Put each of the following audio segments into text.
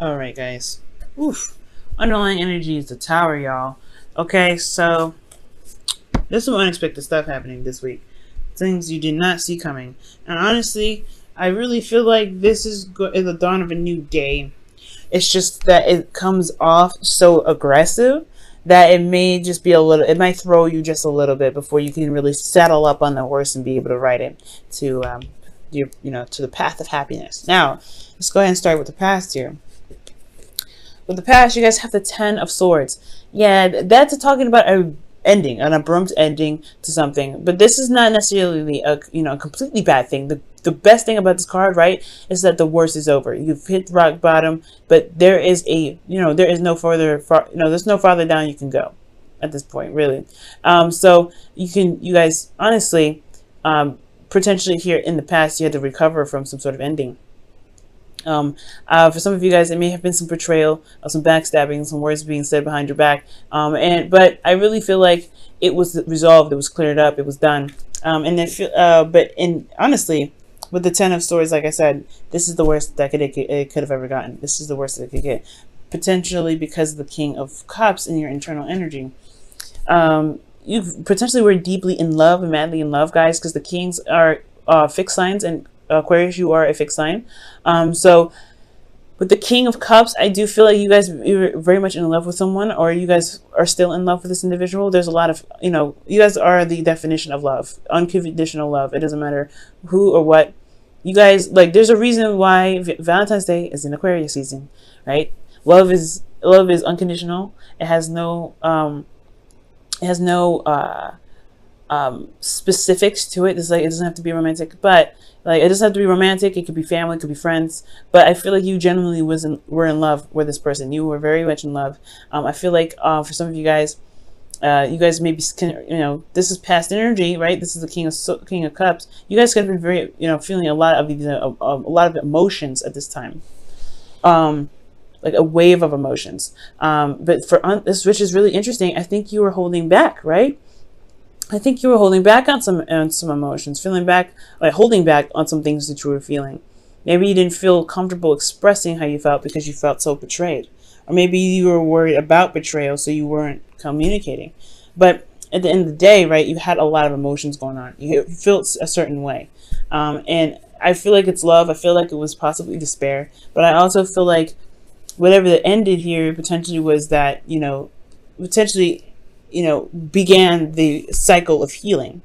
Alright, guys. Oof. Underlying energy is the tower, y'all. Okay, so there's some unexpected stuff happening this week. Things you did not see coming. And honestly, I really feel like this is the dawn of a new day. It's just that it comes off so aggressive that it may just be a little, it might throw you just a little bit before you can really settle up on the horse and be able to ride it to, to the path of happiness. Now, let's go ahead and start with the past here. With the past, you guys have the Ten of Swords. Yeah, that's talking about a ending, an abrupt ending to something. But this is not necessarily a completely bad thing. The best thing about this card, right, is that the worst is over. You've hit rock bottom, but there is there is no there's no farther down you can go at this point, really. So you guys honestly, potentially here in the past, you had to recover from some sort of ending. For some of you guys, it may have been some betrayal, some backstabbing, some words being said behind your back. But I really feel like it was resolved, it was cleared up, it was done. Honestly, with the Ten of Swords, like I said, this is the worst that it could have ever gotten. This is the worst that it could get, potentially because of the King of Cups in your internal energy. You potentially were deeply in love and madly in love, guys, because the Kings are fixed signs, and Aquarius, you are a fixed sign. So with the King of Cups, I do feel like you guys are very much in love with someone, or you guys are still in love with this individual. There's a lot of, you guys are the definition of love, unconditional love. It doesn't matter who or what. You guys, like, there's a reason why Valentine's Day is in Aquarius season, right? Love is unconditional. It has no specifics to it. It's like, it doesn't have to be romantic, but like, it doesn't have to be romantic. It could be family, it could be friends. But I feel like you genuinely were in love with this person. You were very much in love. I feel like for some of you guys maybe this is past energy, right? This is the King of Cups. You guys could have been very feeling a lot of these a lot of emotions at this time. Like a wave of emotions. But for this, which is really interesting, I think you were holding back, right? I think you were holding back on some emotions, holding back on some things that you were feeling. Maybe you didn't feel comfortable expressing how you felt because you felt so betrayed. Or maybe you were worried about betrayal, so you weren't communicating. But at the end of the day, right, you had a lot of emotions going on. You felt a certain way. And I feel like it's love. I feel like it was possibly despair. But I also feel like whatever that ended here potentially was that, began the cycle of healing.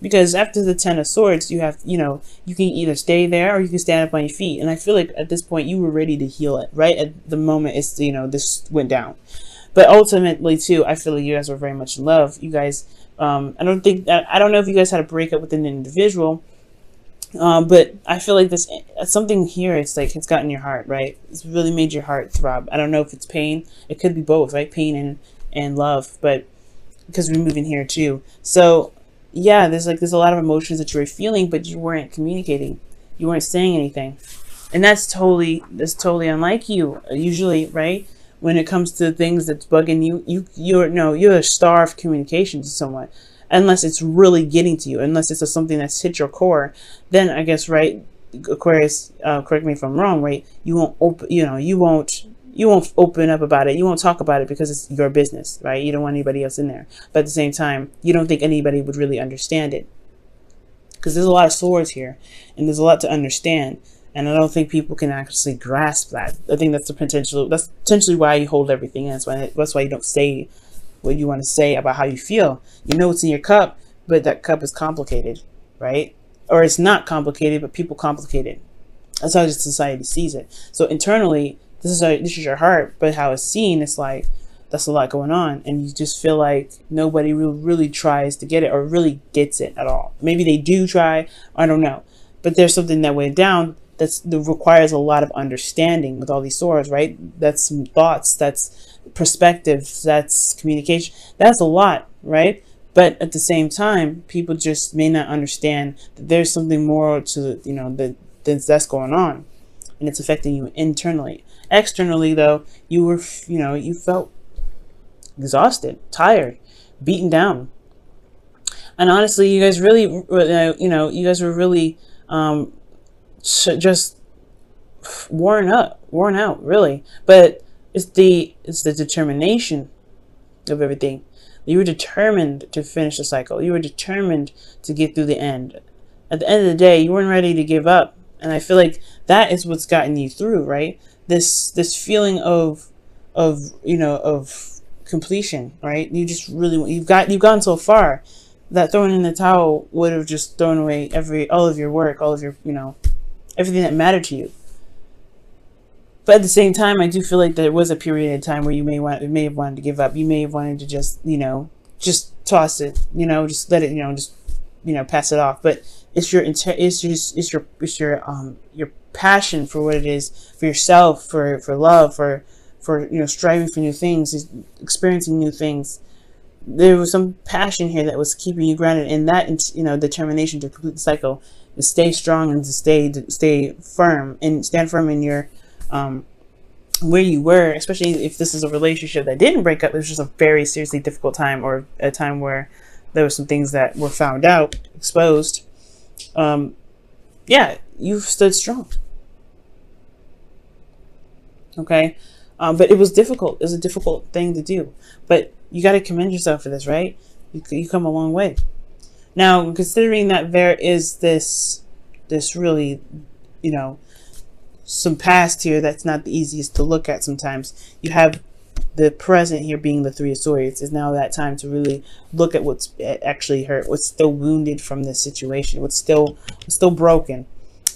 Because after the Ten of Swords, you have, you can either stay there or you can stand up on your feet. And I feel like at this point you were ready to heal it, right? At the moment it's, this went down. But ultimately too, I feel like you guys were very much in love. You guys, I don't know if you guys had a breakup with an individual, but I feel like this, something here, it's like, it's gotten your heart, right? It's really made your heart throb. I don't know if it's pain. It could be both, right? Pain and love, but because we're moving here too. So yeah, there's a lot of emotions that you were feeling, but you weren't communicating. You weren't saying anything. And that's totally unlike you, usually, right? When it comes to things that's bugging you, you're a star of communication to someone. Unless it's really getting to you, unless it's something that's hit your core, then I guess, right, Aquarius, correct me if I'm wrong, right? You won't open up about it. You won't talk about it because it's your business, right? You don't want anybody else in there. But at the same time, you don't think anybody would really understand it. Because there's a lot of swords here, and there's a lot to understand. And I don't think people can actually grasp that. I think that's potentially why you hold everything in. That's why you don't say what you want to say about how you feel. You know it's in your cup, but that cup is complicated, right? Or it's not complicated, but people complicate it. That's how society sees it. So internally, this is your heart, but how it's seen, it's like, that's a lot going on, and you just feel like nobody really tries to get it or really gets it at all. Maybe they do try, I don't know, but there's something that went down that requires a lot of understanding with all these swords, right? That's some thoughts, that's perspective, that's communication, that's a lot, right? But at the same time, people just may not understand that there's something more to that's going on, and it's affecting you internally. Externally, though, you felt exhausted, tired, beaten down. And honestly, you guys really, you guys were really just worn out, really. But it's the determination of everything. You were determined to finish the cycle. You were determined to get through the end. At the end of the day, you weren't ready to give up. And I feel like that is what's gotten you through, right? This feeling of completion, right? You just really, you've gone so far that throwing in the towel would have just thrown away all of your work, all of your, everything that mattered to you. But at the same time, I do feel like there was a period of time where you may have wanted to give up. You may have wanted to just toss it, just let it, pass it off. But it's your passion for what it is, for yourself, for love, for striving for new things, experiencing new things. There was some passion here that was keeping you grounded, and that determination to complete the cycle, to stay strong and to stay firm and stand firm in your where you were, especially if this is a relationship that didn't break up. It was just a very seriously difficult time, or a time where there were some things that were found out, exposed. Yeah, you've stood strong. Okay. But it was difficult. It was a difficult thing to do, but you got to commend yourself for this, right? You come a long way. Now, considering that there is this really, some past here that's not the easiest to look at sometimes. You have the present here being the Three of Swords. Is now that time to really look at what's actually hurt, what's still wounded from this situation, what's still broken.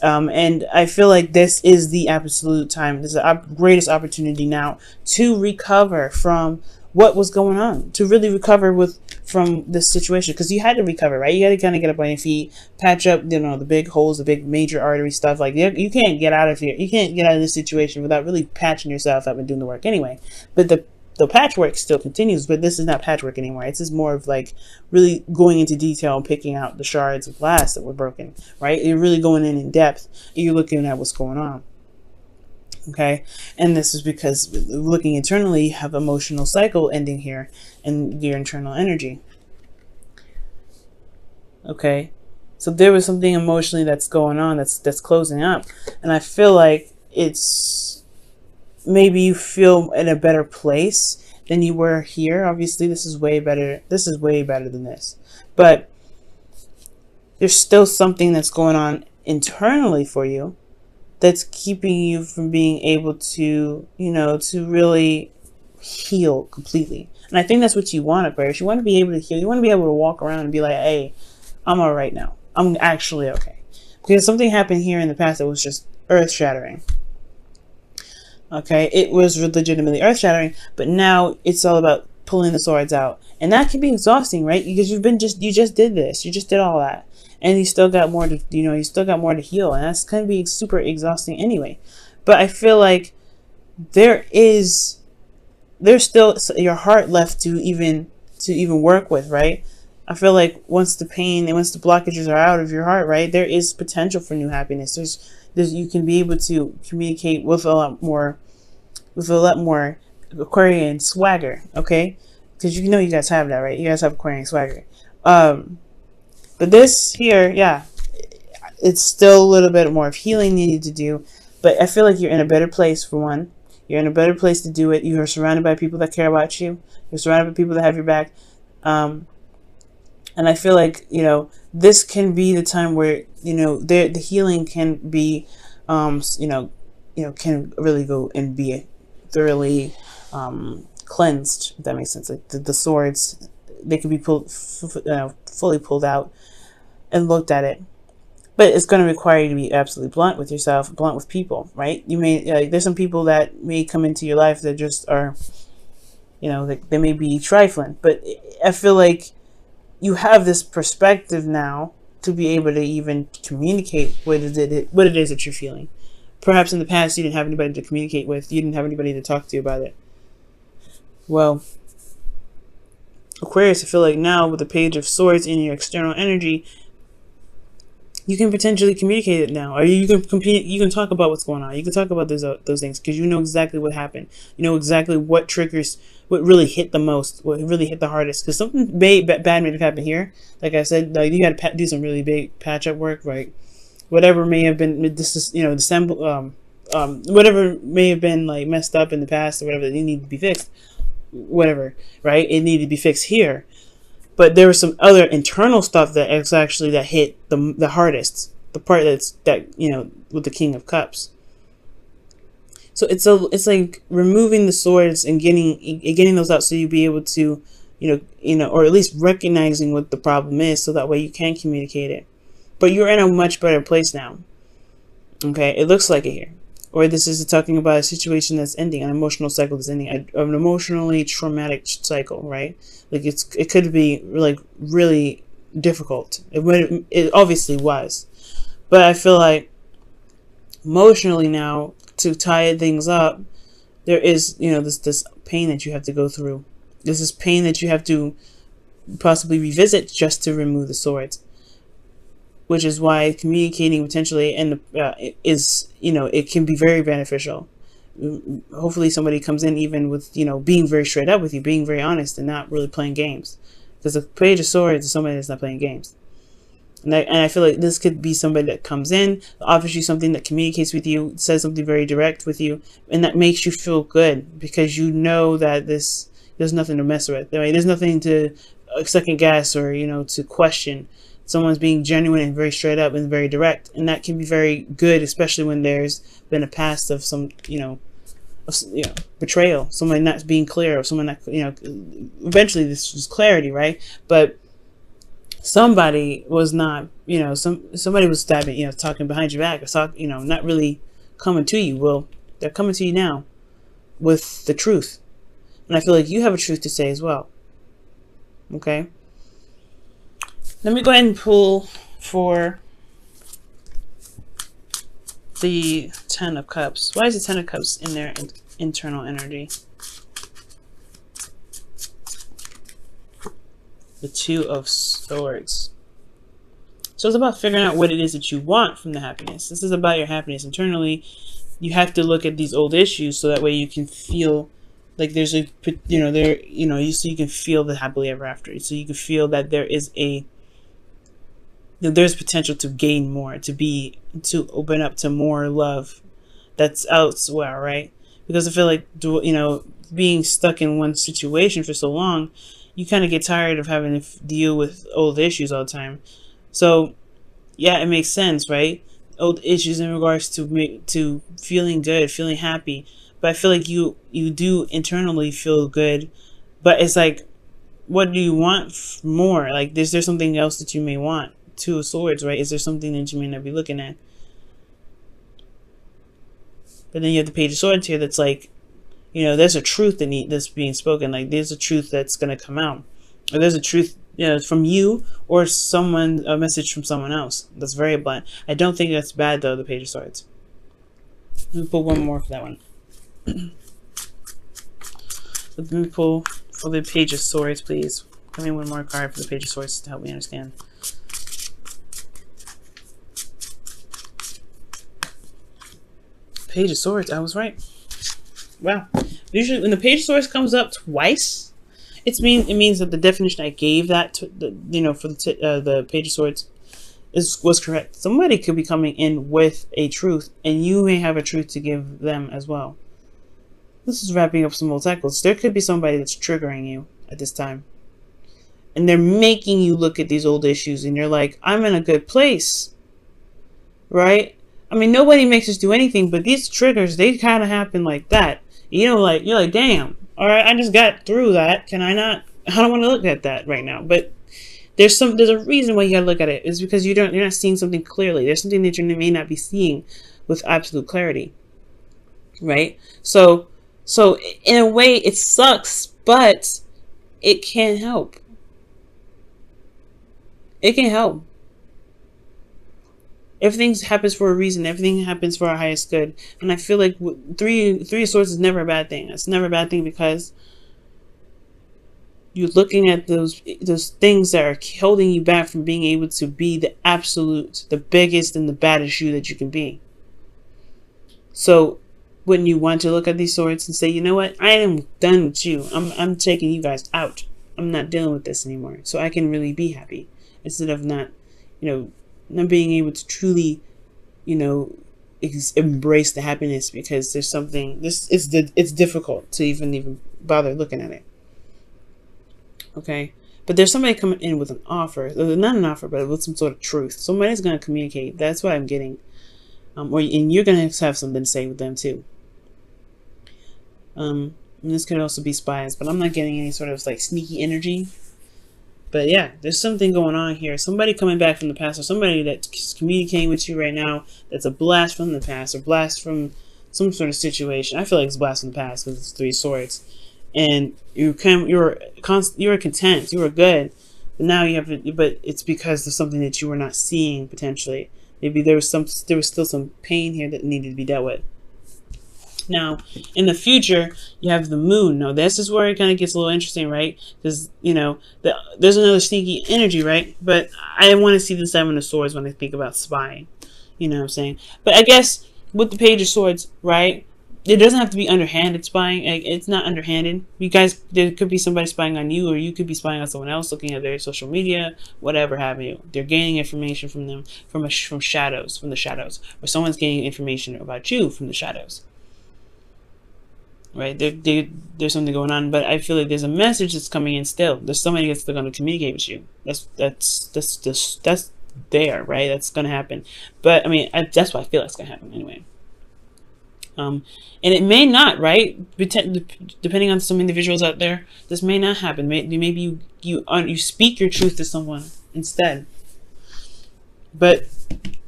And I feel like this is the absolute time. This is the greatest opportunity now to recover from what was going on, to really recover from this situation, because you had to recover, right? You had to kind of get up on your feet, patch up, the big holes, the big major artery stuff. Like, you can't get out of here. You can't get out of this situation without really patching yourself up and doing the work anyway. But the patchwork still continues, but this is not patchwork anymore. It's just more of like really going into detail and picking out the shards of glass that were broken, right? You're really going in depth, and you're looking at what's going on. Okay, and this is because looking internally, you have emotional cycle ending here and your internal energy. Okay, so there was something emotionally that's going on, that's closing up, and I feel like it's maybe you feel in a better place than you were here. Obviously, this is way better. This is way better than this, but there's still something that's going on internally for you that's keeping you from being able to, to really heal completely. And I think that's what you want, Aquarius. You want to be able to heal. You want to be able to walk around and be like, hey, I'm all right now. I'm actually okay. Because something happened here in the past that was just earth-shattering. Okay, it was legitimately earth-shattering, but now it's all about pulling the swords out. And that can be exhausting, right? Because you just did this. You just did all that. And you still got more to, you still got more to heal. And that's going to be super exhausting anyway. But I feel like there's still your heart left to even work with, right? I feel like once the pain and once the blockages are out of your heart, right, there is potential for new happiness. There's you can be able to communicate with a lot more Aquarian swagger, okay? Because you guys have that, right? You guys have Aquarian swagger. But this here, yeah, it's still a little bit more of healing needed to do. But I feel like you're in a better place, for one. You're in a better place to do it. You are surrounded by people that care about you. You're surrounded by people that have your back. And I feel like, this can be the time where, the healing can be, can really go and be thoroughly cleansed, if that makes sense. Like the swords, they can be fully pulled out and looked at it. But it's going to require you to be absolutely blunt with yourself, blunt with people, right? You may, there's some people that may come into your life that just are, they may be trifling. But I feel like you have this perspective now to be able to even communicate what it is that you're feeling. Perhaps in the past you didn't have anybody to communicate with. You didn't have anybody to talk to about it. Well, Aquarius, I feel like now with the Page of Swords in your external energy, you can potentially communicate it now, or you can talk about what's going on. You can talk about those things because you know exactly what happened. You know exactly what triggers, what really hit the most, what really hit the hardest. Because something bad may have happened here. Like I said, like you got to do some really big patch-up work, right? Whatever may have been, this is the whatever may have been like messed up in the past or whatever that needed to be fixed, whatever, right? It needed to be fixed here. But there was some other internal stuff that hit the hardest, the part that with the King of Cups. So it's like removing the swords and getting those out, so you be able to or at least recognizing what the problem is, so that way you can communicate it. But you're in a much better place now. Okay, it looks like it here. Or this is talking about a situation that's ending, an emotional cycle that's ending, an emotionally traumatic cycle, right? Like it could be like really difficult. It obviously was, but I feel like emotionally now, to tie things up, there is this pain that you have to go through. There's this pain that you have to possibly revisit just to remove the swords. Which is why communicating potentially it can be very beneficial. Hopefully somebody comes in even with being very straight up with you, being very honest, and not really playing games. Because the Page of Swords is somebody that's not playing games. And I feel like this could be somebody that comes in, offers you something, that communicates with you, says something very direct with you, and that makes you feel good, because you know that there's nothing to mess with. There's nothing to second guess or to question. Someone's being genuine and very straight up and very direct, and that can be very good, especially when there's been a past of some betrayal, someone not being clear, or someone that eventually this was clarity, right? But somebody was not, somebody was stabbing, talking behind your back, or not really coming to you. Well, they're coming to you now with the truth, and I feel like you have a truth to say as well. Okay. Let me go ahead and pull for the Ten of Cups. Why is the Ten of Cups in their internal energy? The Two of Swords. So it's about figuring out what it is that you want from the happiness. This is about your happiness internally. You have to look at these old issues, so that way you can feel like there's so you can feel the happily ever after. So you can feel that there's potential to gain more, to open up to more love that's elsewhere, right? Because I feel like being stuck in one situation for so long, you kind of get tired of having to deal with old issues all the time. So yeah, it makes sense, right? Old issues in regards to feeling good, feeling happy. But I feel like you do internally feel good, but it's like, what do you want more? Like, is there something else that you may want? Two of Swords, right? Is there something that you may not be looking at? But then you have the Page of Swords here, that's like, there's a truth that's being spoken. Like, there's a truth that's going to come out, or there's a truth from you, or a message from someone else that's very blunt. I don't think that's bad though, the Page of Swords. Let me pull one more for that one. Let me pull for the Page of Swords, please. Give me one more card for the Page of Swords to help me understand. Page of Swords, I was right. Wow. Usually when the Page of Swords comes up twice, it means that the definition I gave that to for the Page of Swords was correct. Somebody could be coming in with a truth, and you may have a truth to give them as well. This is wrapping up some old cycles. There could be somebody that's triggering you at this time, and they're making you look at these old issues, and you're like, I'm in a good place, right? I mean, nobody makes us do anything, but these triggers, they kind of happen like that. You're like, damn, all right, I just got through that. Can I not? I don't want to look at that right now. But there's a reason why you gotta look at it. It's because you're not seeing something clearly. There's something that you may not be seeing with absolute clarity, right? So in a way, it sucks, but it can help. It can help. Everything happens for a reason. Everything happens for our highest good. And I feel like three of Swords is never a bad thing. It's never a bad thing, because you're looking at those things that are holding you back from being able to be the absolute, the biggest and the baddest you that you can be. So wouldn't you want to look at these swords and say, you know what? I am done with you. I'm taking you guys out. I'm not dealing with this anymore. So I can really be happy, instead of not being able to truly, embrace the happiness, because there's something, it's difficult to even bother looking at it. Okay. But there's somebody coming in with an offer, not an offer, but with some sort of truth. Somebody's going to communicate. That's what I'm getting. And you're going to have something to say with them too. And this could also be spies, but I'm not getting any sort of like sneaky energy. But yeah, there's something going on here. Somebody coming back from the past, or somebody that's communicating with you right now that's a blast from the past, or blast from some sort of situation. I feel like it's blast from the past because it's 3 swords. And you were content, you were good, but now you have, but it's because of something that you were not seeing potentially. Maybe there was still some pain here that needed to be dealt with. Now, in the future, you have the moon. Now, this is where it kind of gets a little interesting, right? Because, you know, there's another sneaky energy, right? But I want to see the 7 of Swords when I think about spying. You know what I'm saying? But I guess with the Page of Swords, right? It doesn't have to be underhanded spying. It's not underhanded. You guys, there could be somebody spying on you, or you could be spying on someone else, looking at their social media, whatever have you. They're gaining information from them, from the shadows, or someone's gaining information about you from the shadows. Right? There's something going on, but I feel like there's a message that's coming in still. There's somebody that's still going to communicate with you. That's there, right? That's going to happen. But I mean, that's what I feel like it's going to happen anyway. And it may not, right? Depending on some individuals out there, this may not happen. Maybe you speak your truth to someone instead. But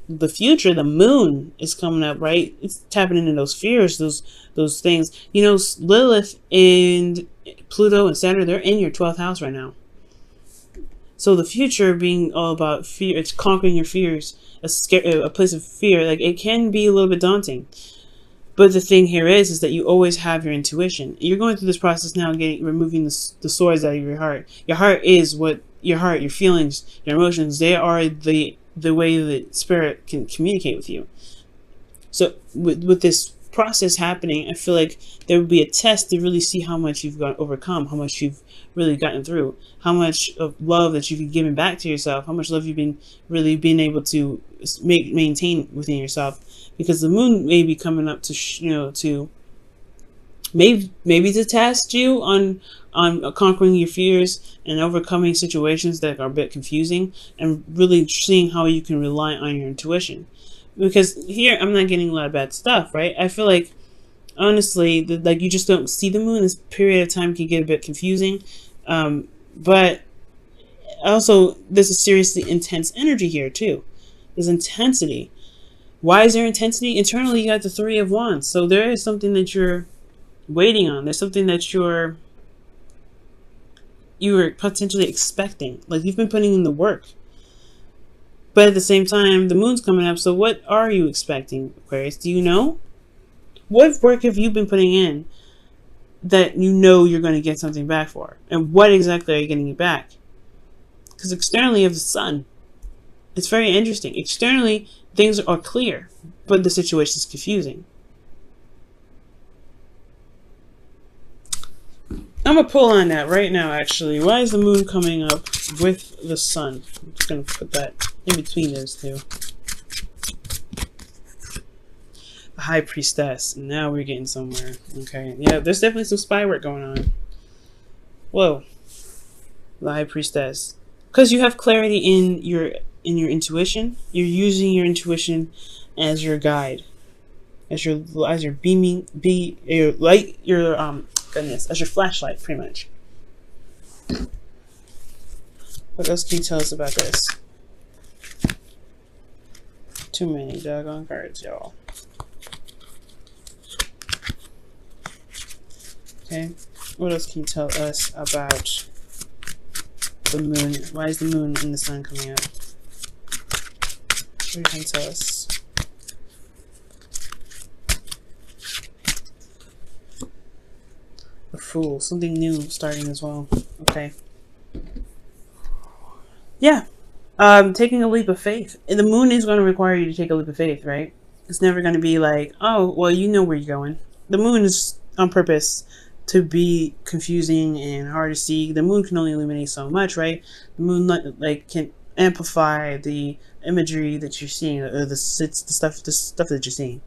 the future, the moon is coming up, right? It's tapping into those fears, those things. You know, Lilith and Pluto and Saturn, they're in your 12th house right now. So the future being all about fear, it's conquering your fears, a place of fear. Like, it can be a little bit daunting. But the thing here is that you always have your intuition. You're going through this process now, removing the swords out of your heart. Your heart is what your feelings, your emotions, they are the way that spirit can communicate with you. So with this process happening, I feel like there would be a test to really see how much you've overcome, how much you've really gotten through, how much of love that you've given back to yourself, how much love you've been able to maintain within yourself. Because the moon may be coming up to maybe to test you on conquering your fears and overcoming situations that are a bit confusing, and really seeing how you can rely on your intuition. Because here I'm not getting a lot of bad stuff, right? I feel like, honestly, like, you just don't see the moon. This period of time can get a bit confusing, but also there's a seriously intense energy here too. There's intensity. Why is there intensity? Internally, you got the 3 of Wands. So there is something that you're waiting on. There's something that you were potentially expecting. Like, you've been putting in the work. But at the same time, the moon's coming up. So what are you expecting, Aquarius? Do you know? What work have you been putting in that you know you're going to get something back for? And what exactly are you getting back? Because externally, you have the sun. It's very interesting. Externally, things are clear, but the situation is confusing. I'm going to pull on that right now, actually. Why is the moon coming up with the sun? I'm just going to put that in between those two. The High Priestess. Now we're getting somewhere. Okay. Yeah, there's definitely some spy work going on. Whoa. The High Priestess. Because you have clarity in your intuition. You're using your intuition as your guide, as your beaming, your light, as your flashlight, pretty much. What else can you tell us about this? Too many doggone cards, y'all. Okay, what else can you tell us about the moon? Why is the moon and the sun coming up? What can you tell us? The Fool. Something new starting as well. Okay. Yeah. Taking a leap of faith. And the moon is going to require you to take a leap of faith, right? It's never going to be like, oh, well, you know where you're going. The moon is on purpose to be confusing and hard to see. The moon can only illuminate so much, right? The moon, like, can amplify the imagery that you're seeing, or the stuff that you're seeing.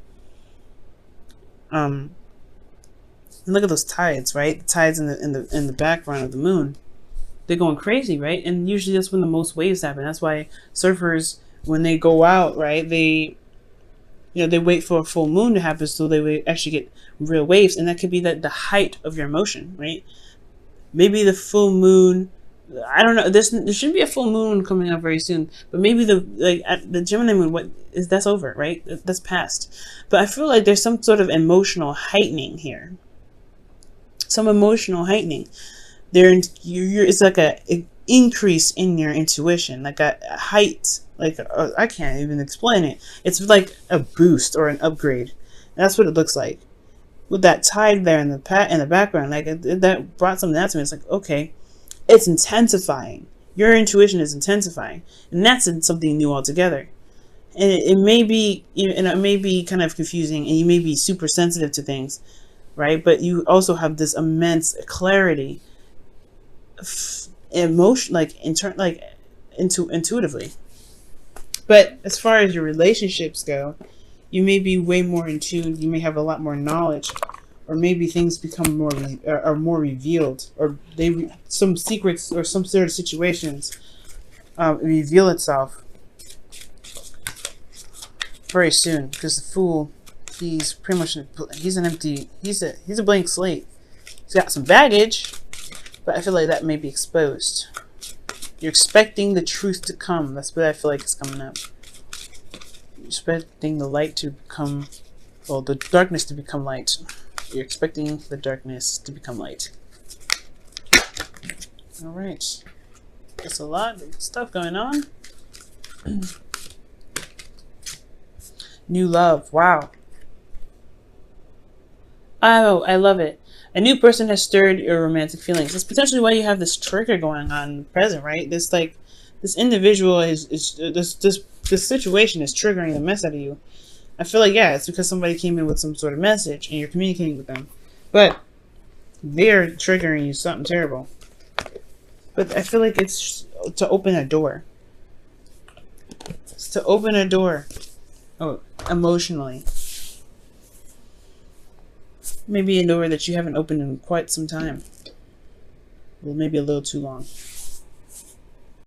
And look at those tides, right? The tides in the background of the moon. They're going crazy, right? And usually that's when the most waves happen. That's why surfers, when they go out, right, they wait for a full moon to happen so they actually get real waves, and that could be the height of your emotion, right? Maybe the full moon, I don't know. There should be a full moon coming up very soon, but maybe the Gemini moon, that's over, right? That's past. But I feel like there's some sort of emotional heightening here. Some emotional heightening. It's like an increase in your intuition, like a height. Like I can't even explain it. It's like a boost or an upgrade. That's what it looks like. With that tide there in the background, like that brought something out to me. It's like, okay, it's intensifying. Your intuition is intensifying, and that's something new altogether. And it may be, and it may be kind of confusing, and you may be super sensitive to things, right? But you also have this immense clarity, emotion, intuitively. But as far as your relationships go, you may be way more in tune. You may have a lot more knowledge, or maybe things become more revealed, or some secrets or some sort of situations reveal itself very soon. Because the Fool, he's pretty much he's a blank slate. He's got some baggage, but I feel like that may be exposed. You're expecting the truth to come. That's what I feel like is coming up. You're expecting the light to become, well, the darkness to become light. You're expecting the darkness to become light. Alright. There's a lot of stuff going on. New love. Wow. Oh, I love it. A new person has stirred your romantic feelings. That's potentially why you have this trigger going on in the present, right? This individual this situation is triggering the mess out of you. I feel like, yeah, it's because somebody came in with some sort of message and you're communicating with them. But they're triggering you something terrible. But I feel like it's to open a door. It's to open a door. Oh, emotionally. Maybe a door that you haven't opened in quite some time. Well, maybe a little too long.